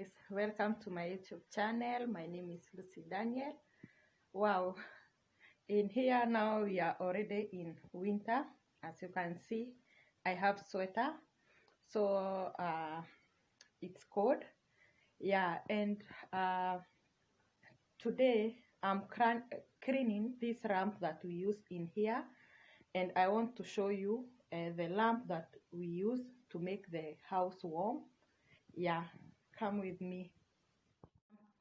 guys, welcome to my YouTube channel. My name is Lucy Daniel. Wow, in here now we are already in winter. As you can see, I have sweater, so it's cold. Yeah, and today I'm cleaning this lamp that we use in here, and I want to show you the lamp that we use to make the house warm. Yeah, come with me.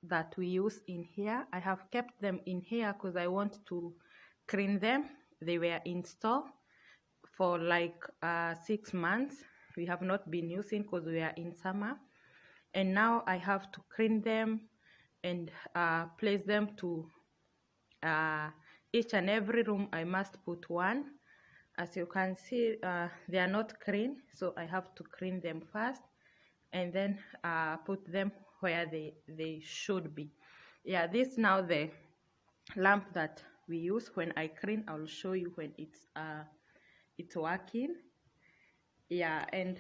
That we use in here, I have kept them in here because I want to clean them. They were in store for like 6 months. We have not been using because we are in summer, and now I have to clean them and place them to each and every room. I must put one. As you can see, they are not clean, so I have to clean them first and then put them where they should be. Yeah, this now the lamp that we use. When I clean, I'll show you when it's working. Yeah, and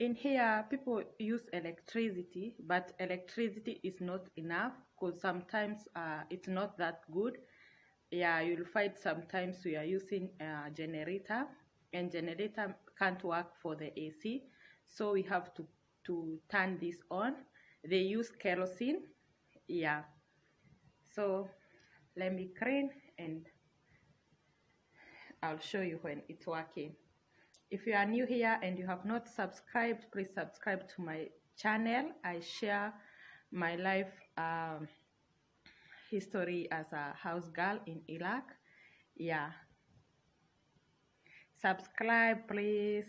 in here people use electricity, but electricity is not enough because sometimes it's not that good. Yeah, you'll find sometimes we are using a generator, and generator can't work for the AC, so we have to turn this on. They use kerosene. Yeah, so let me clean and I'll show you when it's working. If you are new here and you have not subscribed, please subscribe to my channel. I share my life history as a house girl in Iraq. Yeah, subscribe please.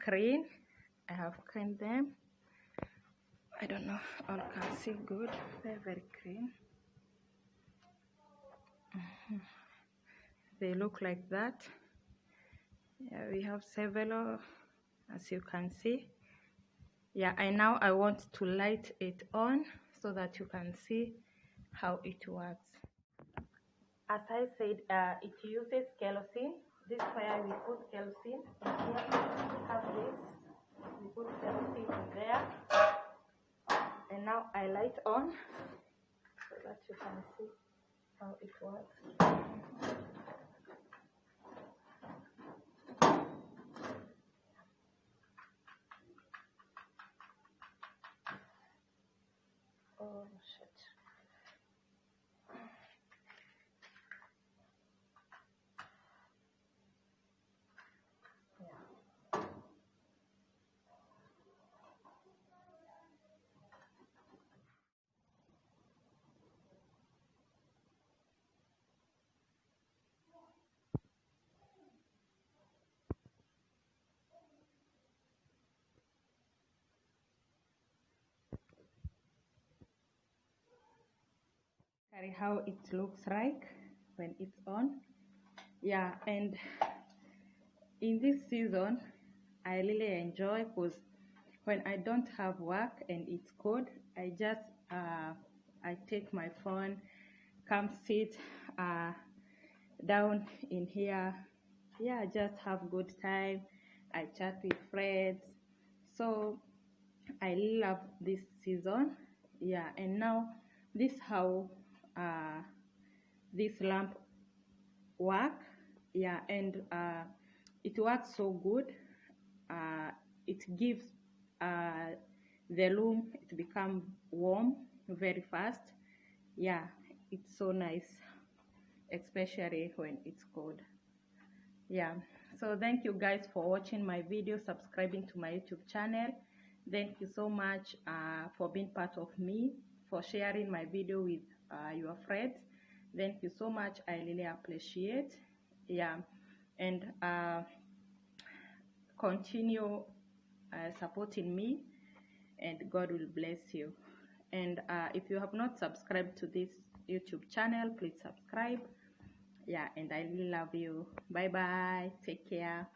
Clean. I have cleaned them. I don't know, all can see good. They're very clean. They look like that. Yeah, we have several, as you can see. Yeah, and now I want to light it on so that you can see how it works. As I said, it uses kerosene. This is where we put kerosene. And here we have this. We put kerosene in there. And now I light on so that you can see how it works. Oh shit. How it looks like when it's on. Yeah, and in this season I really enjoy because when I don't have work and it's cold, I just I take my phone, come sit down in here. Yeah, just have good time. I chat with friends. So I love this season. Yeah, and now this how this lamp work. Yeah, and it works so good. It gives the room, it become warm very fast. Yeah, it's so nice, especially when it's cold. Yeah, so thank you guys for watching my video, subscribing to my YouTube channel. Thank you so much for being part of me, for sharing my video with your friends. Thank you so much, I really appreciate. Yeah, and continue supporting me, and God will bless you. And if you have not subscribed to this YouTube channel, please subscribe. Yeah, and I really love you. Bye bye, take care.